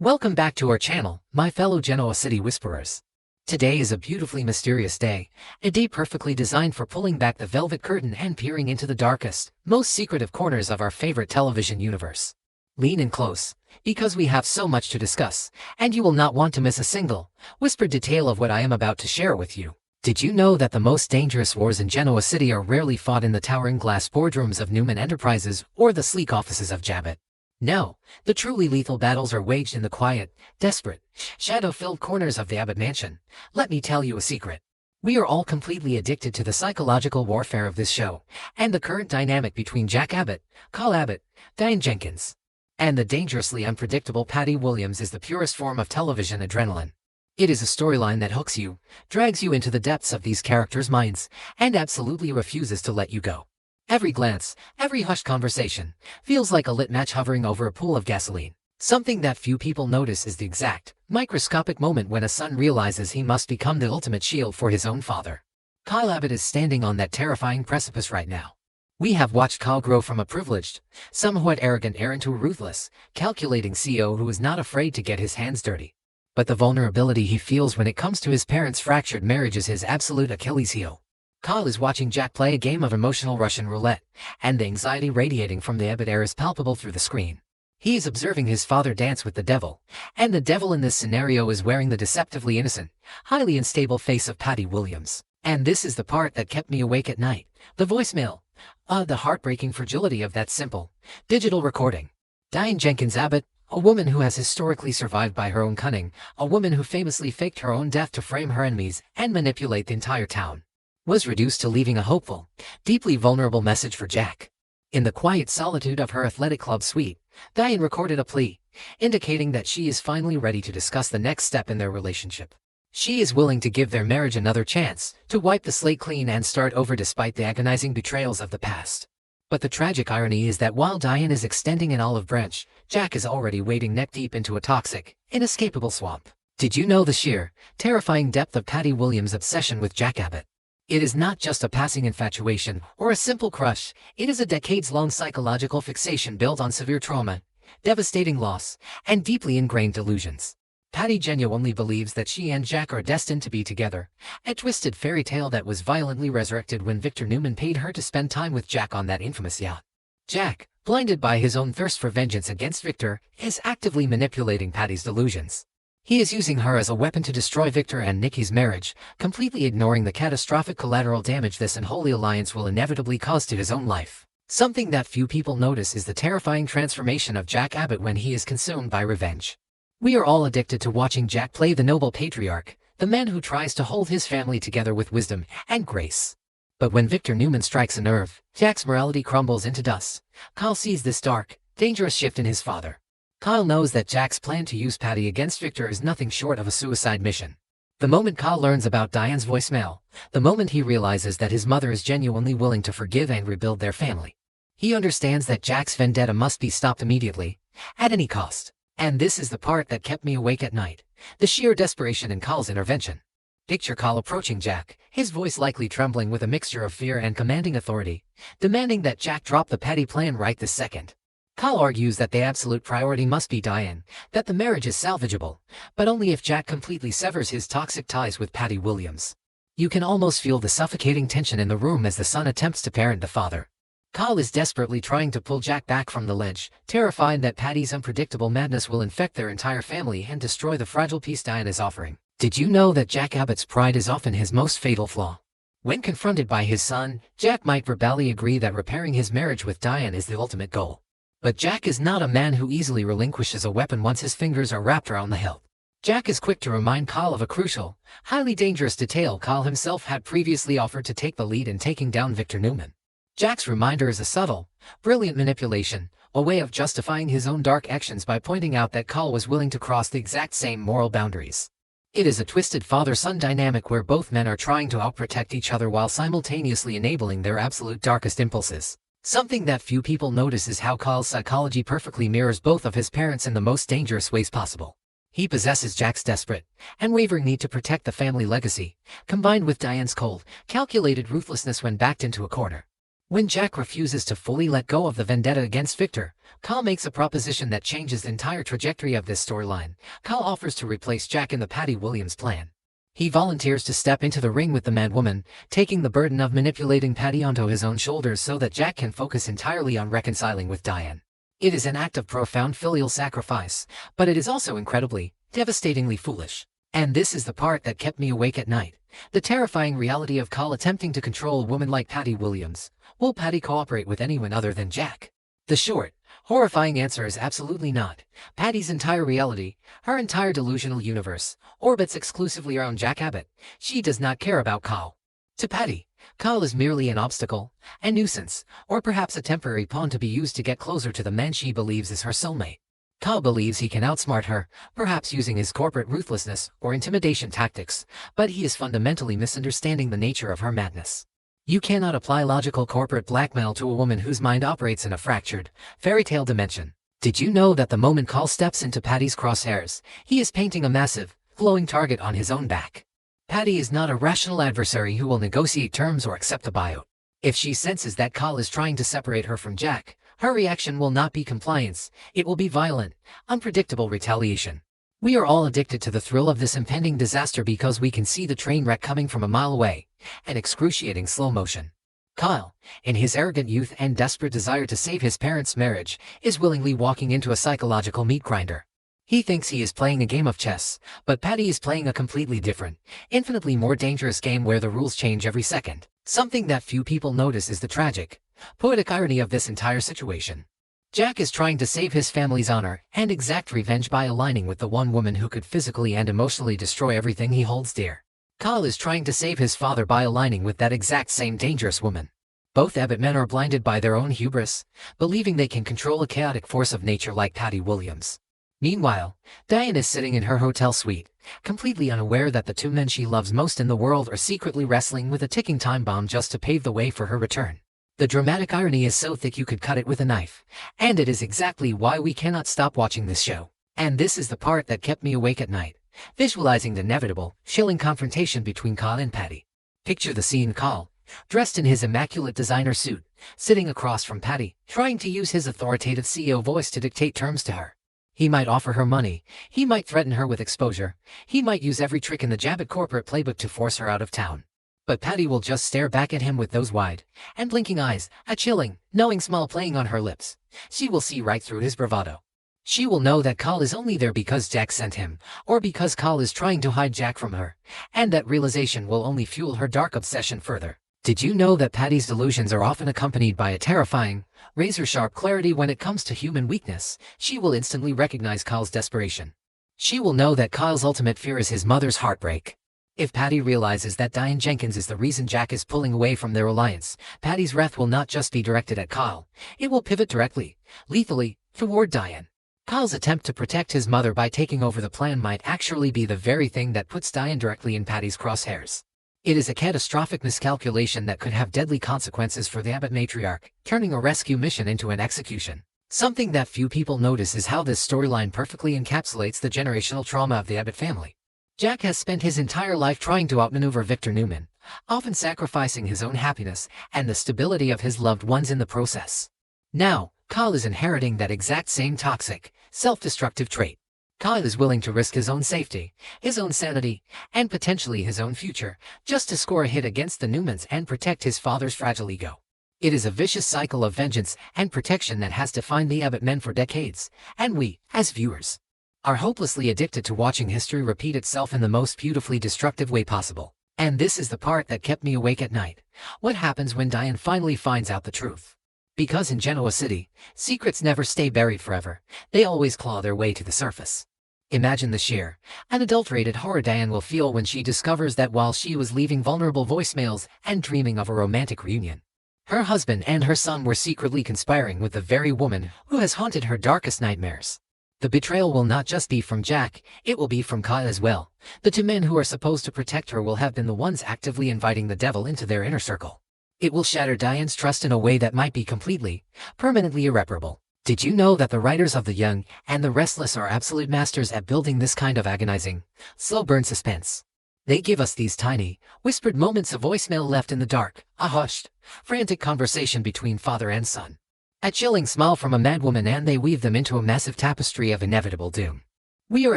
Welcome back to our channel, my fellow Genoa City Whisperers. Today is a beautifully mysterious day, a day perfectly designed for pulling back the velvet curtain and peering into the darkest, most secretive corners of our favorite television universe. Lean in close, because we have so much to discuss, and you will not want to miss a single, whispered detail of what I am about to share with you. Did you know that the most dangerous wars in Genoa City are rarely fought in the towering glass boardrooms of Newman Enterprises or the sleek offices of Jabbit? No, the truly lethal battles are waged in the quiet, desperate, shadow-filled corners of the Abbott mansion. Let me tell you a secret. We are all completely addicted to the psychological warfare of this show, and the current dynamic between Jack Abbott, Carl Abbott, Diane Jenkins, and the dangerously unpredictable Patty Williams is the purest form of television adrenaline. It is a storyline that hooks you, drags you into the depths of these characters' minds, and absolutely refuses to let you go. Every glance, every hushed conversation, feels like a lit match hovering over a pool of gasoline. Something that few people notice is the exact, microscopic moment when a son realizes he must become the ultimate shield for his own father. Kyle Abbott is standing on that terrifying precipice right now. We have watched Kyle grow from a privileged, somewhat arrogant heir into a ruthless, calculating CEO who is not afraid to get his hands dirty. But the vulnerability he feels when it comes to his parents' fractured marriage is his absolute Achilles heel. Kyle is watching Jack play a game of emotional Russian roulette, and the anxiety radiating from the Abbott heir is palpable through the screen. He is observing his father dance with the devil, and the devil in this scenario is wearing the deceptively innocent, highly unstable face of Patty Williams. And this is the part that kept me awake at night. The voicemail. The heartbreaking fragility of that simple, digital recording. Diane Jenkins Abbott, a woman who has historically survived by her own cunning, a woman who famously faked her own death to frame her enemies and manipulate the entire town, was reduced to leaving a hopeful, deeply vulnerable message for Jack. In the quiet solitude of her athletic club suite, Diane recorded a plea, indicating that she is finally ready to discuss the next step in their relationship. She is willing to give their marriage another chance, to wipe the slate clean and start over despite the agonizing betrayals of the past. But the tragic irony is that while Diane is extending an olive branch, Jack is already wading neck-deep into a toxic, inescapable swamp. Did you know the sheer, terrifying depth of Patty Williams' obsession with Jack Abbott? It is not just a passing infatuation or a simple crush, it is a decades-long psychological fixation built on severe trauma, devastating loss, and deeply ingrained delusions. Patty genuinely believes that she and Jack are destined to be together, a twisted fairy tale that was violently resurrected when Victor Newman paid her to spend time with Jack on that infamous yacht. Jack, blinded by his own thirst for vengeance against Victor, is actively manipulating Patty's delusions. He is using her as a weapon to destroy Victor and Nikki's marriage, completely ignoring the catastrophic collateral damage this unholy alliance will inevitably cause to his own life. Something that few people notice is the terrifying transformation of Jack Abbott when he is consumed by revenge. We are all addicted to watching Jack play the noble patriarch, the man who tries to hold his family together with wisdom and grace. But when Victor Newman strikes a nerve, Jack's morality crumbles into dust. Kyle sees this dark, dangerous shift in his father. Kyle knows that Jack's plan to use Patty against Victor is nothing short of a suicide mission. The moment Kyle learns about Diane's voicemail, the moment he realizes that his mother is genuinely willing to forgive and rebuild their family, he understands that Jack's vendetta must be stopped immediately, at any cost. And this is the part that kept me awake at night, the sheer desperation in Kyle's intervention. Picture Kyle approaching Jack, his voice likely trembling with a mixture of fear and commanding authority, demanding that Jack drop the Patty plan right this second. Kyle argues that the absolute priority must be Diane, that the marriage is salvageable, but only if Jack completely severs his toxic ties with Patty Williams. You can almost feel the suffocating tension in the room as the son attempts to parent the father. Kyle is desperately trying to pull Jack back from the ledge, terrified that Patty's unpredictable madness will infect their entire family and destroy the fragile peace Diane is offering. Did you know that Jack Abbott's pride is often his most fatal flaw? When confronted by his son, Jack might verbally agree that repairing his marriage with Diane is the ultimate goal. But Jack is not a man who easily relinquishes a weapon once his fingers are wrapped around the hilt. Jack is quick to remind Kyle of a crucial, highly dangerous detail Kyle himself had previously offered to take the lead in taking down Victor Newman. Jack's reminder is a subtle, brilliant manipulation, a way of justifying his own dark actions by pointing out that Kyle was willing to cross the exact same moral boundaries. It is a twisted father-son dynamic where both men are trying to outprotect each other while simultaneously enabling their absolute darkest impulses. Something that few people notice is how Kyle's psychology perfectly mirrors both of his parents in the most dangerous ways possible. He possesses Jack's desperate and wavering need to protect the family legacy, combined with Diane's cold, calculated ruthlessness when backed into a corner. When Jack refuses to fully let go of the vendetta against Victor, Kyle makes a proposition that changes the entire trajectory of this storyline. Kyle offers to replace Jack in the Patty Williams plan. He volunteers to step into the ring with the madwoman, taking the burden of manipulating Patty onto his own shoulders so that Jack can focus entirely on reconciling with Diane. It is an act of profound filial sacrifice, but it is also incredibly, devastatingly foolish. And this is the part that kept me awake at night. The terrifying reality of Kyle attempting to control a woman like Patty Williams. Will Patty cooperate with anyone other than Jack? The short, horrifying answer is absolutely not. Patty's entire reality, her entire delusional universe, orbits exclusively around Jack Abbott. She does not care about Kyle. To Patty, Kyle is merely an obstacle, a nuisance, or perhaps a temporary pawn to be used to get closer to the man she believes is her soulmate. Kyle believes he can outsmart her, perhaps using his corporate ruthlessness or intimidation tactics, but he is fundamentally misunderstanding the nature of her madness. You cannot apply logical corporate blackmail to a woman whose mind operates in a fractured, fairy tale dimension. Did you know that the moment Kyle steps into Patty's crosshairs, he is painting a massive, glowing target on his own back? Patty is not a rational adversary who will negotiate terms or accept a buyout. If she senses that Kyle is trying to separate her from Jack, her reaction will not be compliance, it will be violent, unpredictable retaliation. We are all addicted to the thrill of this impending disaster because we can see the train wreck coming from a mile away, an excruciating slow motion. Kyle, in his arrogant youth and desperate desire to save his parents' marriage, is willingly walking into a psychological meat grinder. He thinks he is playing a game of chess, but Patty is playing a completely different, infinitely more dangerous game where the rules change every second. Something that few people notice is the tragic, poetic irony of this entire situation. Jack is trying to save his family's honor and exact revenge by aligning with the one woman who could physically and emotionally destroy everything he holds dear. Kyle is trying to save his father by aligning with that exact same dangerous woman. Both Abbott men are blinded by their own hubris, believing they can control a chaotic force of nature like Patty Williams. Meanwhile, Diane is sitting in her hotel suite, completely unaware that the two men she loves most in the world are secretly wrestling with a ticking time bomb just to pave the way for her return. The dramatic irony is so thick you could cut it with a knife, and it is exactly why we cannot stop watching this show. And this is the part that kept me awake at night, visualizing the inevitable, chilling confrontation between Kyle and Patty. Picture the scene: Kyle, dressed in his immaculate designer suit, sitting across from Patty, trying to use his authoritative CEO voice to dictate terms to her. He might offer her money, he might threaten her with exposure, he might use every trick in the Jabbit corporate playbook to force her out of town. But Patty will just stare back at him with those wide and blinking eyes, a chilling, knowing smile playing on her lips. She will see right through his bravado. She will know that Kyle is only there because Jack sent him, or because Kyle is trying to hide Jack from her, and that realization will only fuel her dark obsession further. Did you know that Patty's delusions are often accompanied by a terrifying, razor-sharp clarity when it comes to human weakness? She will instantly recognize Kyle's desperation. She will know that Kyle's ultimate fear is his mother's heartbreak. If Patty realizes that Diane Jenkins is the reason Jack is pulling away from their alliance, Patty's wrath will not just be directed at Kyle. It will pivot directly, lethally, toward Diane. Kyle's attempt to protect his mother by taking over the plan might actually be the very thing that puts Diane directly in Patty's crosshairs. It is a catastrophic miscalculation that could have deadly consequences for the Abbott matriarch, turning a rescue mission into an execution. Something that few people notice is how this storyline perfectly encapsulates the generational trauma of the Abbott family. Jack has spent his entire life trying to outmaneuver Victor Newman, often sacrificing his own happiness and the stability of his loved ones in the process. Now, Kyle is inheriting that exact same toxic, self-destructive trait. Kyle is willing to risk his own safety, his own sanity, and potentially his own future, just to score a hit against the Newmans and protect his father's fragile ego. It is a vicious cycle of vengeance and protection that has defined the Abbott men for decades, and we, as viewers, are hopelessly addicted to watching history repeat itself in the most beautifully destructive way possible. And this is the part that kept me awake at night. What happens when Diane finally finds out the truth? Because in Genoa City, secrets never stay buried forever, they always claw their way to the surface. Imagine the sheer, unadulterated horror Diane will feel when she discovers that while she was leaving vulnerable voicemails and dreaming of a romantic reunion, her husband and her son were secretly conspiring with the very woman who has haunted her darkest nightmares. The betrayal will not just be from Jack, it will be from Kyle as well. The two men who are supposed to protect her will have been the ones actively inviting the devil into their inner circle. It will shatter Diane's trust in a way that might be completely, permanently irreparable. Did you know that the writers of The Young and the Restless are absolute masters at building this kind of agonizing, slow burn suspense? They give us these tiny, whispered moments of voicemail left in the dark, a hushed, frantic conversation between father and son, a chilling smile from a madwoman, and they weave them into a massive tapestry of inevitable doom. We are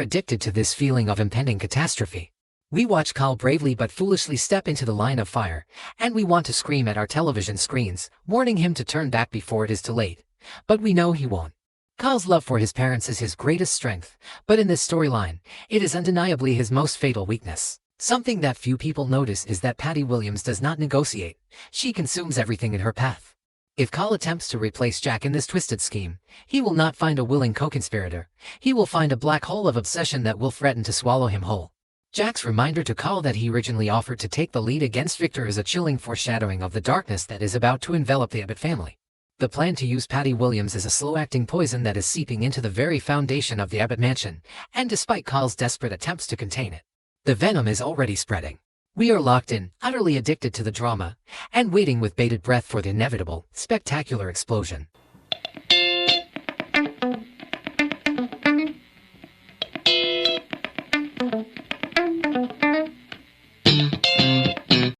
addicted to this feeling of impending catastrophe. We watch Kyle bravely but foolishly step into the line of fire, and we want to scream at our television screens, warning him to turn back before it is too late. But we know he won't. Kyle's love for his parents is his greatest strength, but in this storyline, it is undeniably his most fatal weakness. Something that few people notice is that Patty Williams does not negotiate. She consumes everything in her path. If Kyle attempts to replace Jack in this twisted scheme, he will not find a willing co-conspirator. He will find a black hole of obsession that will threaten to swallow him whole. Jack's reminder to Kyle that he originally offered to take the lead against Victor is a chilling foreshadowing of the darkness that is about to envelop the Abbott family. The plan to use Patty Williams is a slow-acting poison that is seeping into the very foundation of the Abbott mansion, and despite Kyle's desperate attempts to contain it, the venom is already spreading. We are locked in, utterly addicted to the drama, and waiting with bated breath for the inevitable, spectacular explosion.